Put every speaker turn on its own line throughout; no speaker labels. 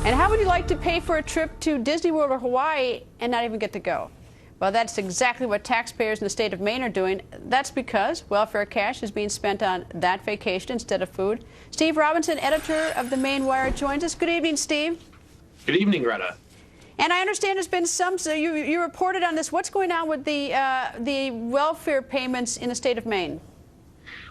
And how would you like to pay for a trip to Disney World or Hawaii and not even get to go? Well, that's exactly what taxpayers in the state of Maine are doing. That's because welfare cash is being spent on that vacation instead of food. Steve Robinson, editor of the Maine Wire, joins us. Good evening, Steve.
Good evening, Greta.
And I understand there's been some, so you reported on this. What's going on with the welfare payments in the state of Maine?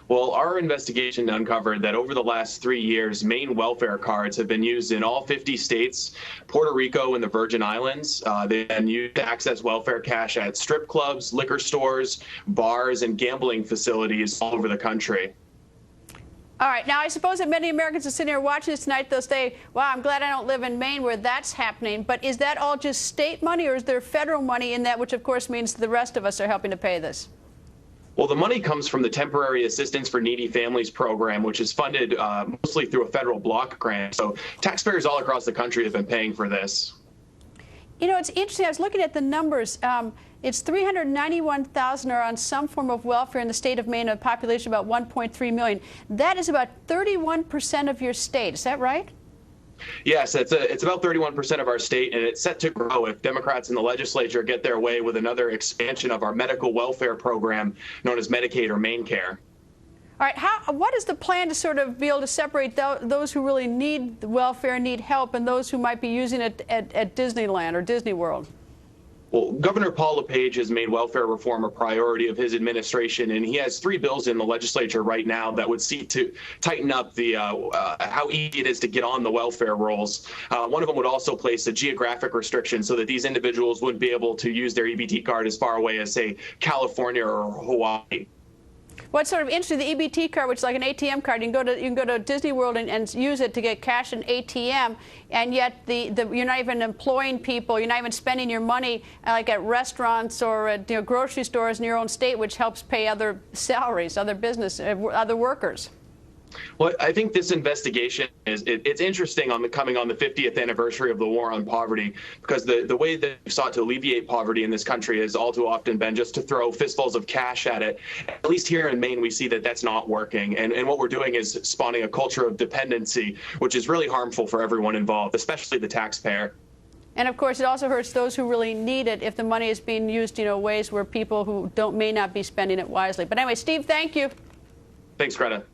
Well, our investigation uncovered that over the last 3 years, Maine welfare cards have been used in all 50 states, Puerto Rico, and the Virgin Islands. They've been used to access welfare cash at strip clubs, liquor stores, bars, and gambling facilities all over the country.
All right. Now, I suppose that many Americans are sitting here watching this tonight. They'll say, wow, I'm glad I don't live in Maine where that's happening. But is that all just state money, or is there federal money in that, which, of course, means the rest of us are helping to pay this?
Well, the money comes from the Temporary Assistance for Needy Families program, which is funded mostly through a federal block grant. So taxpayers all across the country have been paying for this.
You know, it's interesting. I was looking at the numbers. It's 391,000 are on some form of welfare in the state of Maine, a population of about 1.3 million. That is about 31% of your state. Is that right?
Yes, it's about 31% of our state, and it's set to grow if Democrats in the legislature get their way with another expansion of our medical welfare program known as Medicaid or MaineCare.
All right. What is the plan to sort of be able to separate those who really need the welfare, need help, and those who might be using it at Disneyland or Disney World?
Well, Governor Paul LePage has made welfare reform a priority of his administration, and he has 3 bills in the legislature right now that would seek to tighten up the how easy it is to get on the welfare rolls. One of them would also place a geographic restriction so that these individuals wouldn't be able to use their EBT card as far away as, say, California or Hawaii.
What's sort of interesting, the EBT card, which is like an ATM card, you can go to Disney World and use it to get cash and ATM, and yet you're not even employing people, you're not even spending your money like at restaurants or at grocery stores in your own state, which helps pay other salaries, other business, other workers.
Well, I think this investigation it's interesting coming on the 50th anniversary of the war on poverty, because the way that we've sought to alleviate poverty in this country has all too often been just to throw fistfuls of cash at it. At least here in Maine, we see that that's not working. And what we're doing is spawning a culture of dependency, which is really harmful for everyone involved, especially the taxpayer.
And of course, it also hurts those who really need it if the money is being used, ways where people who may not be spending it wisely. But anyway, Steve, thank you.
Thanks, Greta.